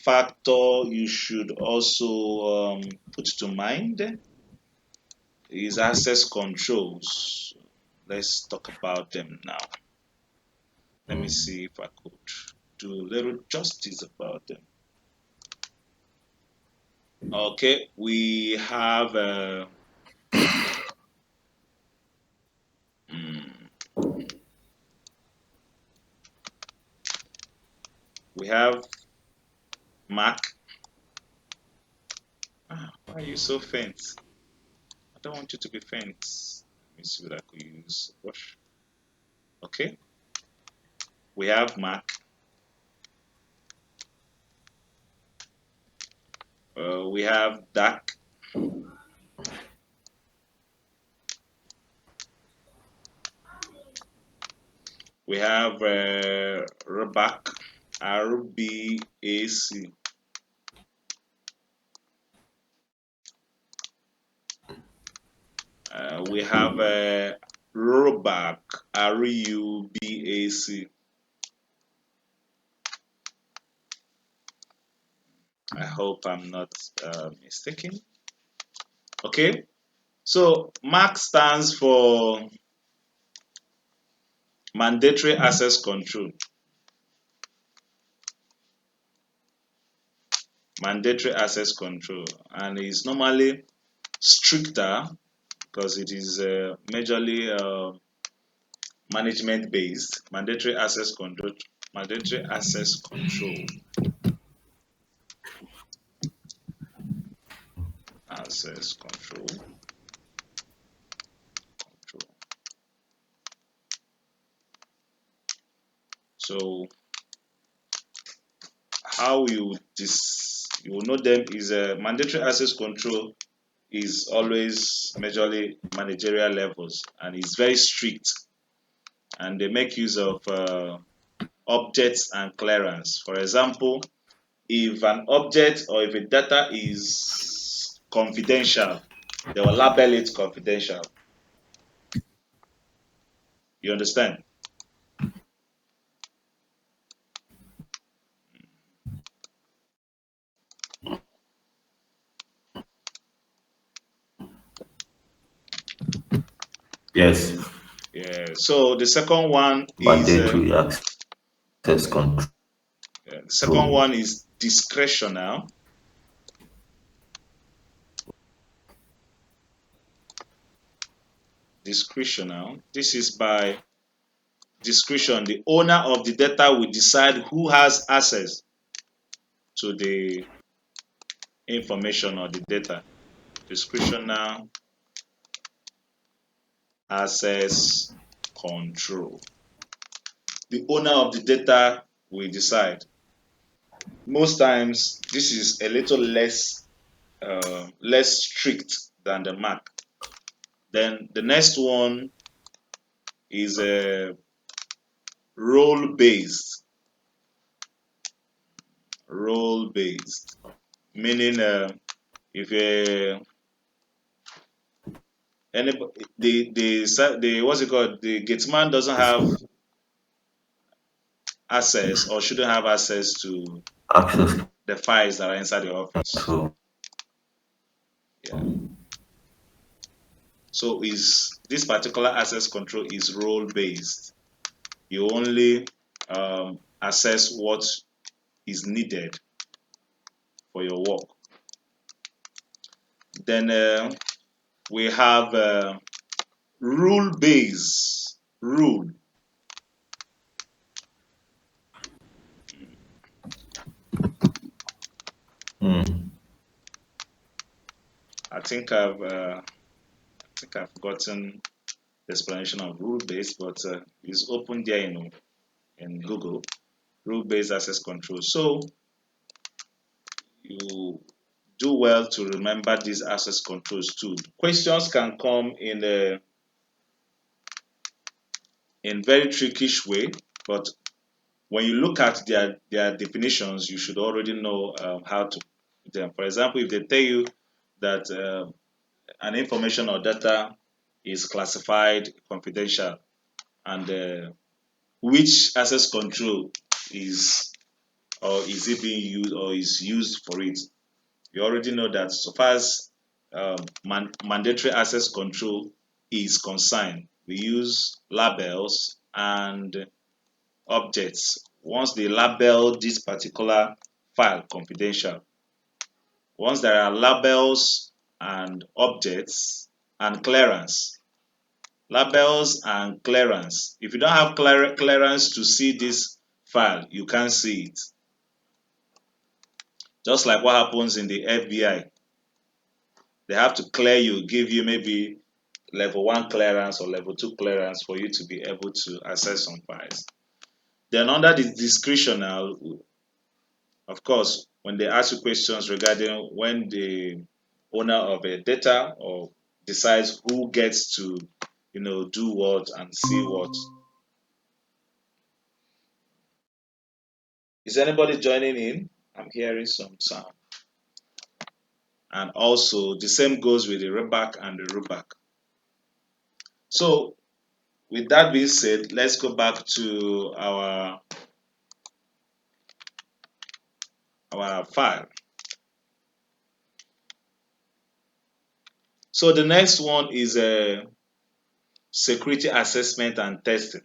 factor you should also put to mind is access controls. Let's talk about them now. Let me see if I could do a little justice about them. Okay, mm, we have Mac. Why are you so faint? I don't want you to be faint. Let me see what I could use. Wash. Okay, we have Mac. We have DAC. We have RBAC. RBAC. We have RUBAC. RUBAC. I hope I'm not mistaken. Okay, so MAC stands for mandatory access control. Mandatory access control, and is normally stricter because it is majorly management based. Mandatory access control. Mandatory access control. Access control. Control. So how you will know them is mandatory access control is always majorly managerial levels and is very strict, and they make use of objects and clearance. For example, if an object or if a data is confidential, they will label it confidential. You understand? Yes. Yeah. So the second one is mandatory access control. discretional. Discretional. This is by discretion. The owner of the data will decide who has access to the information or the data. Discretional access control. The owner of the data will decide. Most times, this is a little less strict than the mark. Then the next one is role based. Role based, meaning if anybody the what's it called, the gate man doesn't have access or shouldn't have access to Access the files that are inside the office. control. Yeah. So is this particular access control is role based. You only access what is needed for your work. Then we have rule based rule. Mm. I think I've gotten the explanation of rule based, but it's open there in Google. Rule based access control. So you do well to remember these access controls too. Questions can come in very trickish way, but when you look at their definitions, you should already know how to put them. For example, if they tell you that an information or data is classified confidential, and which access control is is it being used or is used for it, you already know that so far as mandatory access control is concerned, we use labels and objects. Once they label this particular file confidential, once there are labels and objects and clearance, labels and clearance. If you don't have clearance to see this file, you can't see it. Just like what happens in the FBI, they have to clear you, give you maybe level 1 clearance or level 2 clearance for you to be able to access some files. Then under the discretional, of course, when they ask you questions regarding when the owner of a data or decides who gets to, do what and see what. Is anybody joining in? I'm hearing some sound. And also the same goes with the reback and the rollback. So with that being said, let's go back to our file. So the next one is a security assessment and testing.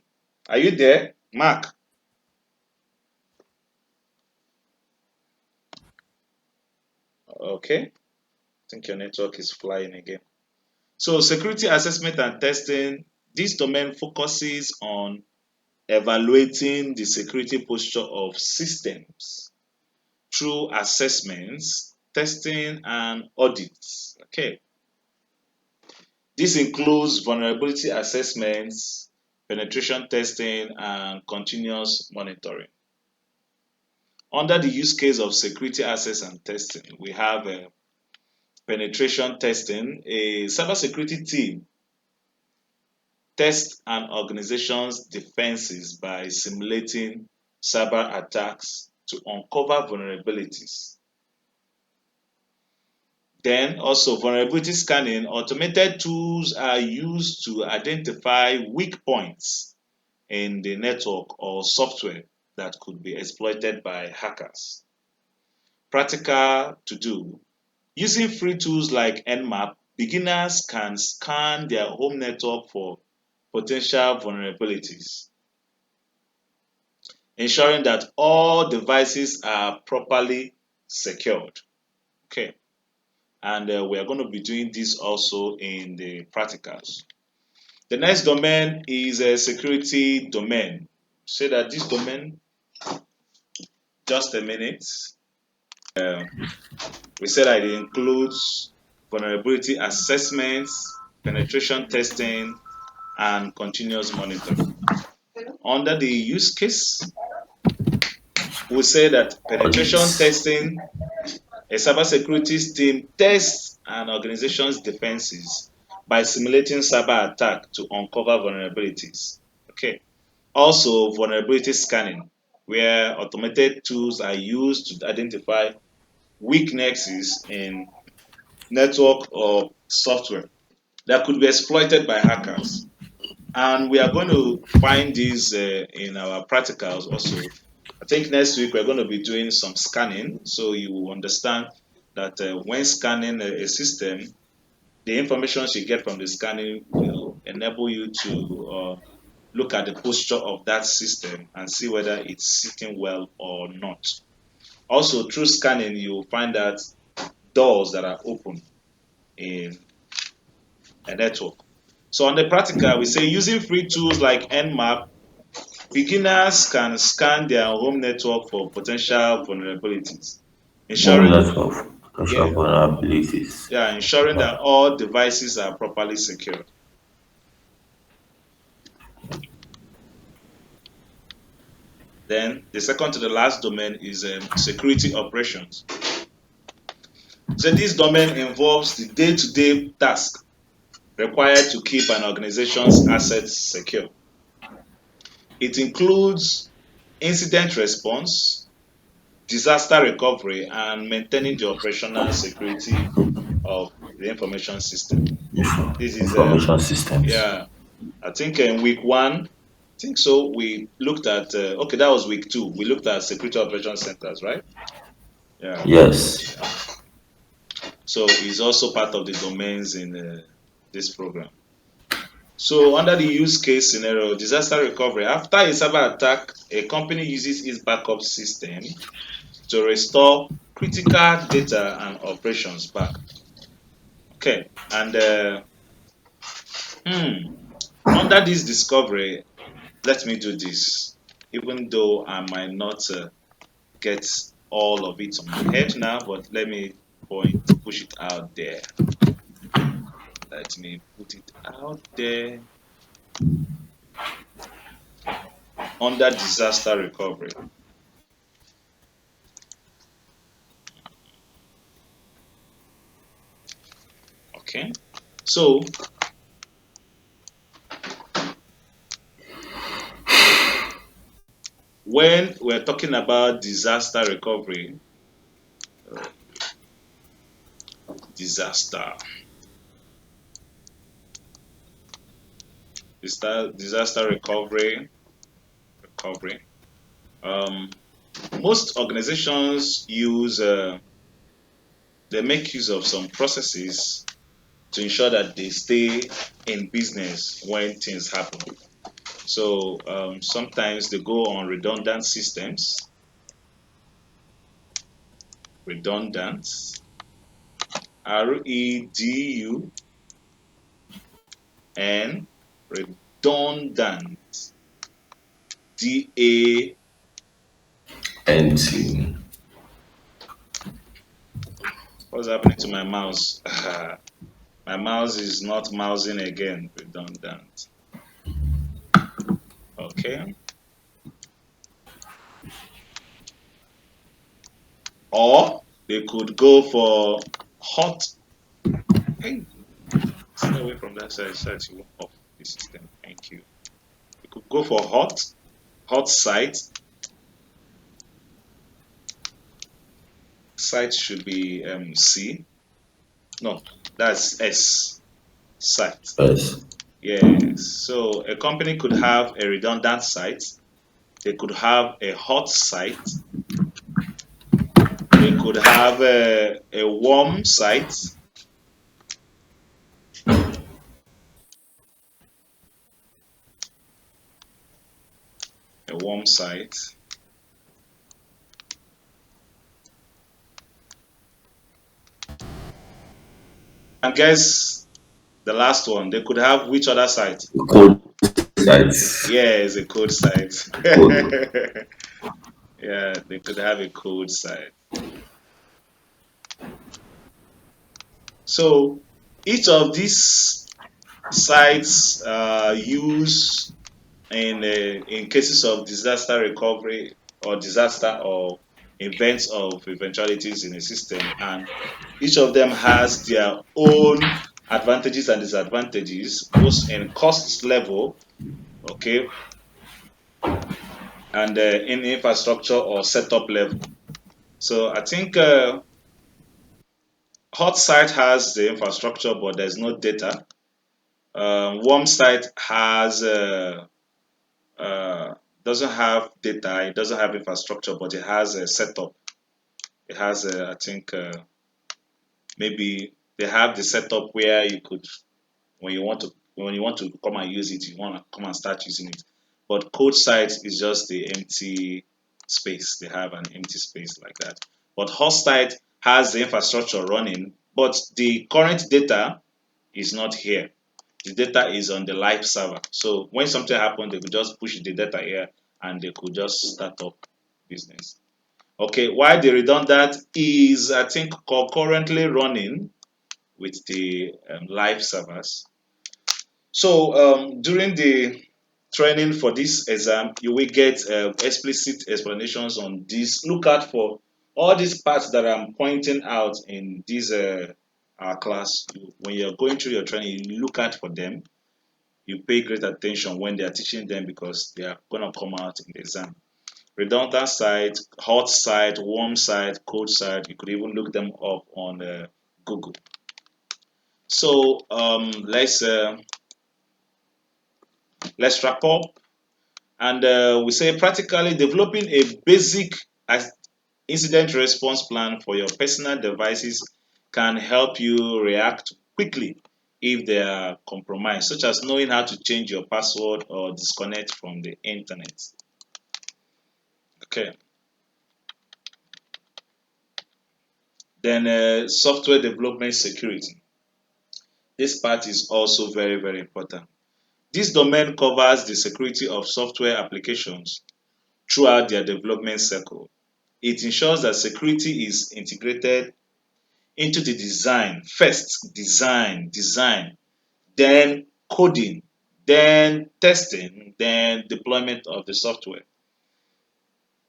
Are you there, Mark? Okay. I think your network is flying again. So security assessment and testing, this domain focuses on evaluating the security posture of systems through assessments, testing, and audits. Okay. This includes vulnerability assessments, penetration testing, and continuous monitoring. Under the use case of security access and testing, we have penetration testing. A cybersecurity team tests an organization's defenses by simulating cyber attacks to uncover vulnerabilities. Then also vulnerability scanning, automated tools are used to identify weak points in the network or software that could be exploited by hackers. Practical to do. Using free tools like Nmap, beginners can scan their home network for potential vulnerabilities, ensuring that all devices are properly secured. Okay, and we are going to be doing this also in the practicals. The next domain is a security domain. Say that this domain, just a minute. We said that it includes vulnerability assessments, penetration testing, and continuous monitoring. Under the use case, we say that penetration Audits. testing, a cybersecurity team tests an organization's defenses by simulating cyber attack to uncover vulnerabilities. Okay. Also, vulnerability scanning, where automated tools are used to identify weaknesses in network or software that could be exploited by hackers. And we are going to find these in our practicals also. I think next week we're going to be doing some scanning, so you will understand that when scanning a system, the information you get from the scanning will enable you to look at the posture of that system and see whether it's sitting well or not. Also, through scanning, you will find out doors that are open in a network. So on the practical, we say using free tools like Nmap, beginners can scan their home network for potential vulnerabilities, Home ensuring network. Potential yeah, vulnerabilities. ensuring that all devices are properly secured. Then the second to the last domain is security operations. So this domain involves the day-to-day task required to keep an organization's assets secure. It includes incident response, disaster recovery, and maintaining the operational security of the information system. This is Information systems. yeah. I think in week one, I think so. We looked at okay, that was week two. We looked at security operation centers, right? Yeah. Yes. So it's also part of the domains in this program. So under the use case scenario, disaster recovery. After a cyber attack, a company uses its backup system to restore critical data and operations back. Okay, and under this discovery, let me do this. Even though I might not get all of it on my head now, but let me push it out there. Let me put it out there under disaster recovery. Okay, so when we're talking about disaster recovery, disaster, disaster recovery. Um, most organizations use they make use of some processes to ensure that they stay in business when things happen. So sometimes they go on redundant systems, redundant, REDUN, redundant, DA. NT. What's happening to my mouse? My mouse is not mousing again, redundant. Okay. Or they could go for hot. Hey, stay away from that side so that you won't off the system. Thank you. You could go for hot site. Site should be C. No, that's S. Site. Yes. Yes. So a company could have a redundant site. They could have a hot site. They could have a warm site. warm site. And guess the last one. They could have which other site? Code sites. Yeah, it's a code site. Code. Yeah, they could have a code site. So each of these sites use in cases of disaster recovery or disaster or events of eventualities in a system, and each of them has their own advantages and disadvantages, both in cost level, okay, and in infrastructure or setup level. So I think hot site has the infrastructure, but there's no data. Warm site has uh, doesn't have data, it doesn't have infrastructure, but it has a setup. It has, I think, maybe they have the setup where you could, when you want to come and use it, you want to come and start using it. But code site is just the empty space. They have an empty space like that. But host site has the infrastructure running, but the current data is not here. The data is on the live server. So when something happens, they could just push the data here and they could just start up business. Okay, why the redundant is, I think, concurrently running with the live servers. So during the training for this exam, you will get explicit explanations on this. Look out for all these parts that I'm pointing out in this class. When you're going through your training, you look out for them. You pay great attention when they are teaching them because they are going to come out in the exam. Redundant site, hot site, warm site, cold site. You could even look them up on Google. So let's wrap up, and we say practically developing a basic incident response plan for your personal devices can help you react quickly if they are compromised, such as knowing how to change your password or disconnect from the internet. Okay. Then software development security. This part is also very, very important. This domain covers the security of software applications throughout their development cycle. It ensures that security is integrated into the design. First, design, then coding, then testing, then deployment of the software.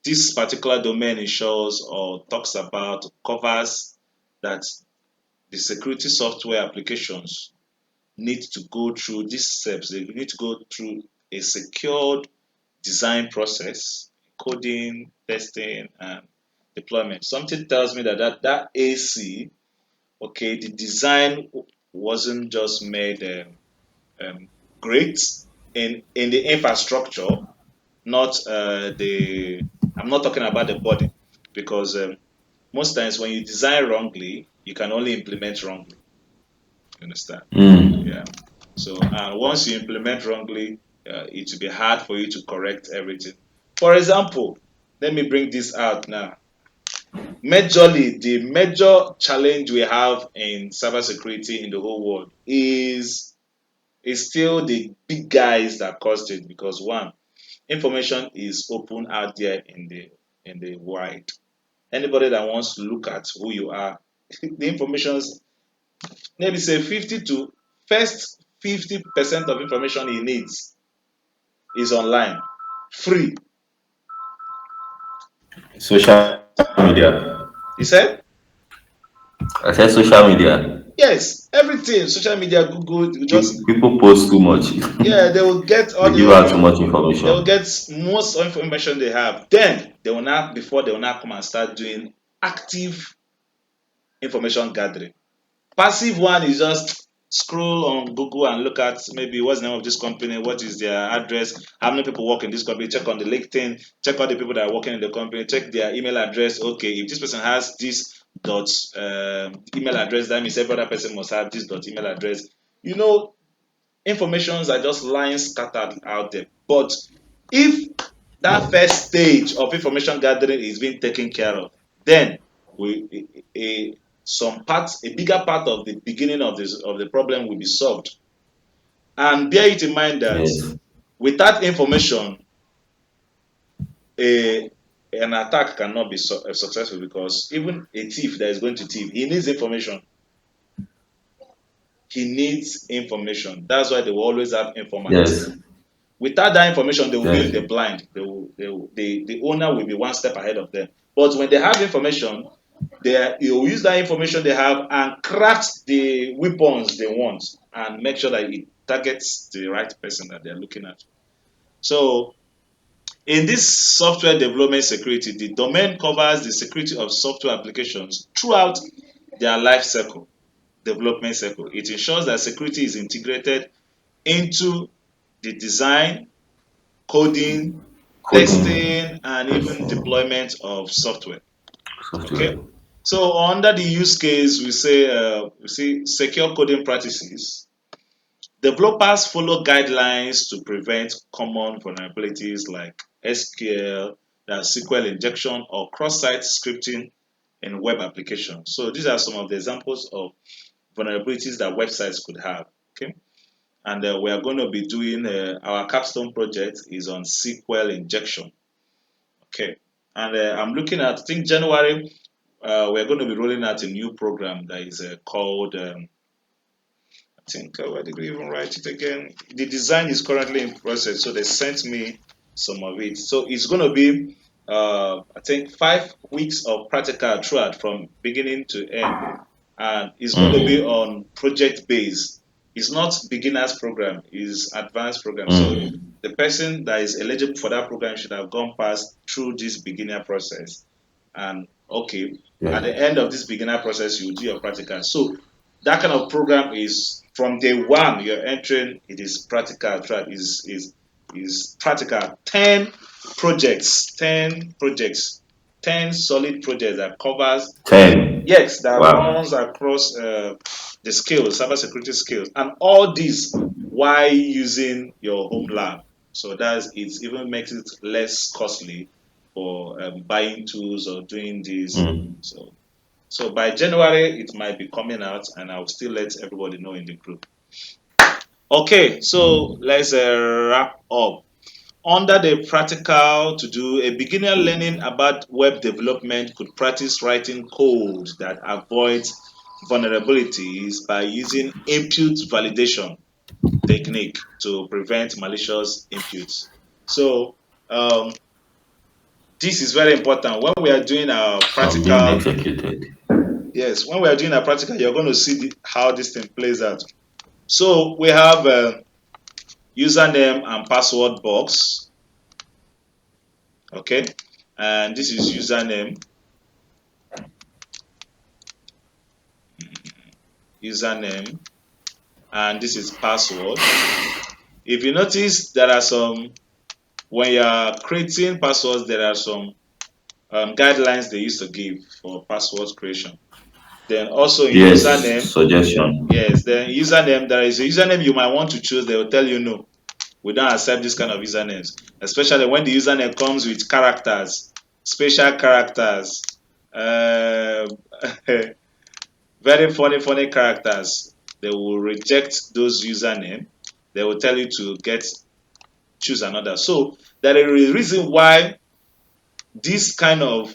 This particular domain ensures or talks about, covers that the security software applications need to go through these steps. They need to go through a secured design process, coding, testing, and deployment. Something tells me that AC, okay, the design wasn't just made um, great in the infrastructure, not the. I'm not talking about the body, because most times when you design wrongly, you can only implement wrongly. You understand? Mm. Yeah. So once you implement wrongly, it will be hard for you to correct everything. For example, let me bring this out now. Majorly, the major challenge we have in cybersecurity in the whole world is still the big guys that caused it, because one, information is open out there in the wide. Anybody that wants to look at who you are, the information's, maybe say 50 to first 50% of information he needs is online, free. Social media. He said, I said social media. yes, everything, social media, Google, you just, People post too much. yeah, they will get all They give the, out too much they will information. get most information they have. Then they will not, before they will not come and start doing active information gathering. Passive one is just scroll on Google and look at maybe what's the name of this company, what is their address, how many people work in this company, check on the LinkedIn, check out the people that are working in the company, check their email address. Okay, if this person has this dot email address, that means every other person must have this dot email address. You know, informations are just lying scattered out there. But if That first stage of information gathering is being taken care of. Then some parts, a bigger part of the beginning of the problem will be solved. And bear it in mind that Yes. without information, a an attack cannot be successful, because even a thief that is going to thief, he needs information. He needs information. That's why they will always have informants. Yes. Without that information, they will be Yes. in the blind. The owner will be one step ahead of them. But when they have information, you will use that information they have and craft the weapons they want and make sure that it targets the right person that they're looking at. So in this software development security, the domain covers the security of software applications throughout their life cycle, development cycle. It ensures that security is integrated into the design, coding, Coding testing, and even deployment of software. software. Okay. So under the use case, we see secure coding practices. Developers follow guidelines to prevent common vulnerabilities like SQL, that's SQL injection, or cross-site scripting in web applications. So these are some of the examples of vulnerabilities that websites could have. Okay, and we are going to be doing our capstone project is on SQL injection. Okay, and I'm looking at, I think January, we're going to be rolling out a new program that is called I think, where did we even write it again? The design is currently in process, so they sent me some of it. So it's going to be, I think, 5 weeks of practical throughout from beginning to end, and it's going to be Mm. on project base. It's not beginners program; it's advanced program. So Mm. the person that is eligible for that program should have gone past through this beginner process, and okay, Yeah. at the end of this beginner process, you do your practical. So that kind of program is from day one you're entering. It is practical track, is practical. 10 projects, 10 solid projects that covers, 10. yes, that Wow. runs across the skills, cybersecurity skills, and all this while using your home lab. So that's it, even makes it less costly for buying tools or doing this. Mm. So by January, it might be coming out, and I'll still let everybody know in the group. Okay, so Mm. let's wrap up. Under the practical to do, a beginner learning about web development could practice writing code that avoids vulnerabilities by using input validation technique to prevent malicious inputs. So um, this is very important when we are doing our From being practical. executed. Yes, when we are doing a practical, you're going to see how this thing plays out. So we have username and password box, okay, and this is username, and this is password. If you notice, there are some, when you are creating passwords, there are some guidelines they used to give for password creation. Then also in Yes. username, Suggestion. yes, then username, there is a username you might want to choose. They will tell you no, we don't accept this kind of usernames, especially when the username comes with characters, special characters, uh, very funny characters. They will reject those username. They will tell you to get choose another. So there is a reason why this kind of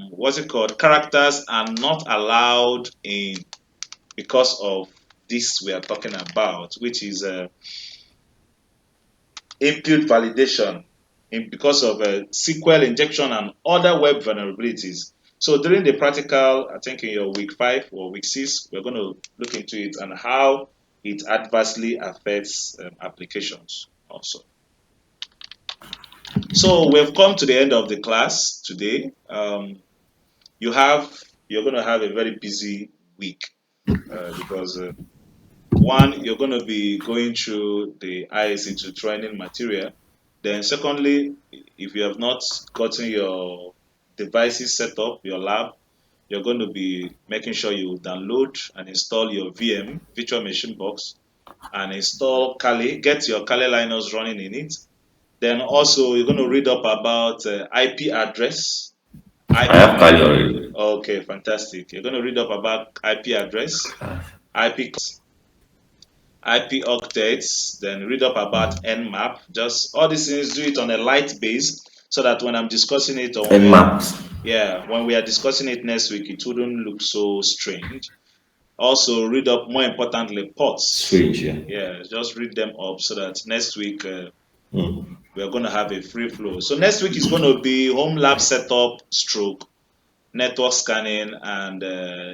what's it called, characters are not allowed in, because of this we are talking about, which is input validation, because of SQL injection and other web vulnerabilities. So during the practical, I think in your week 5 or week 6, we're going to look into it and how it adversely affects applications also. So we've come to the end of the class today. You have you're going to have a very busy week, because one, you're going to be going through the ISC2 training material. Then, secondly, if you have not gotten your devices set up, your lab, you're going to be making sure you download and install your VM, virtual machine box, and install Kali, get your Kali Linux running in it. Then also you're going to read up about IP address. I IP. have Kali already. Okay, fantastic. You're going to read up about IP address, IP IP octets, then read up about Nmap. Just all these things, do it on a light base so that when I'm discussing it or And maps. when we are discussing it next week, it wouldn't look so strange. Also, read up more importantly ports. Strange, yeah. Yeah, just read them up so that next week Mm. we are going to have a free flow. So next week is going to be home lab setup, stroke, network scanning, and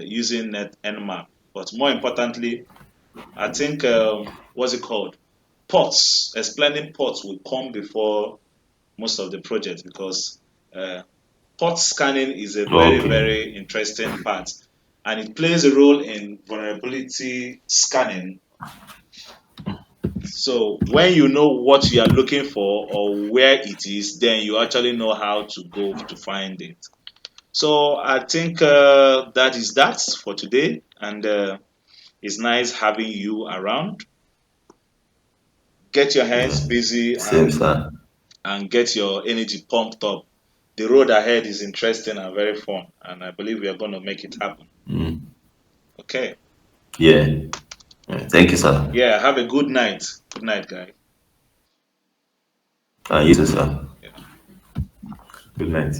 using net Nmap. But more importantly, I think what's it called? Ports. Explaining ports will come before most of the projects because uh, port scanning is a very, Okay. very interesting part, and it plays a role in vulnerability scanning. So when you know what you are looking for or where it is, then you actually know how to go to find it. So I think that is that for today, and it's nice having you around. Get your Yeah. hands busy Same, sir. and get your energy pumped up. The road ahead is interesting and very fun, and I believe we are going to make it happen. Mm. Okay. Yeah. Thank you, sir. Yeah, have a good night. Good night, guys. You too, sir. Yeah. Good night.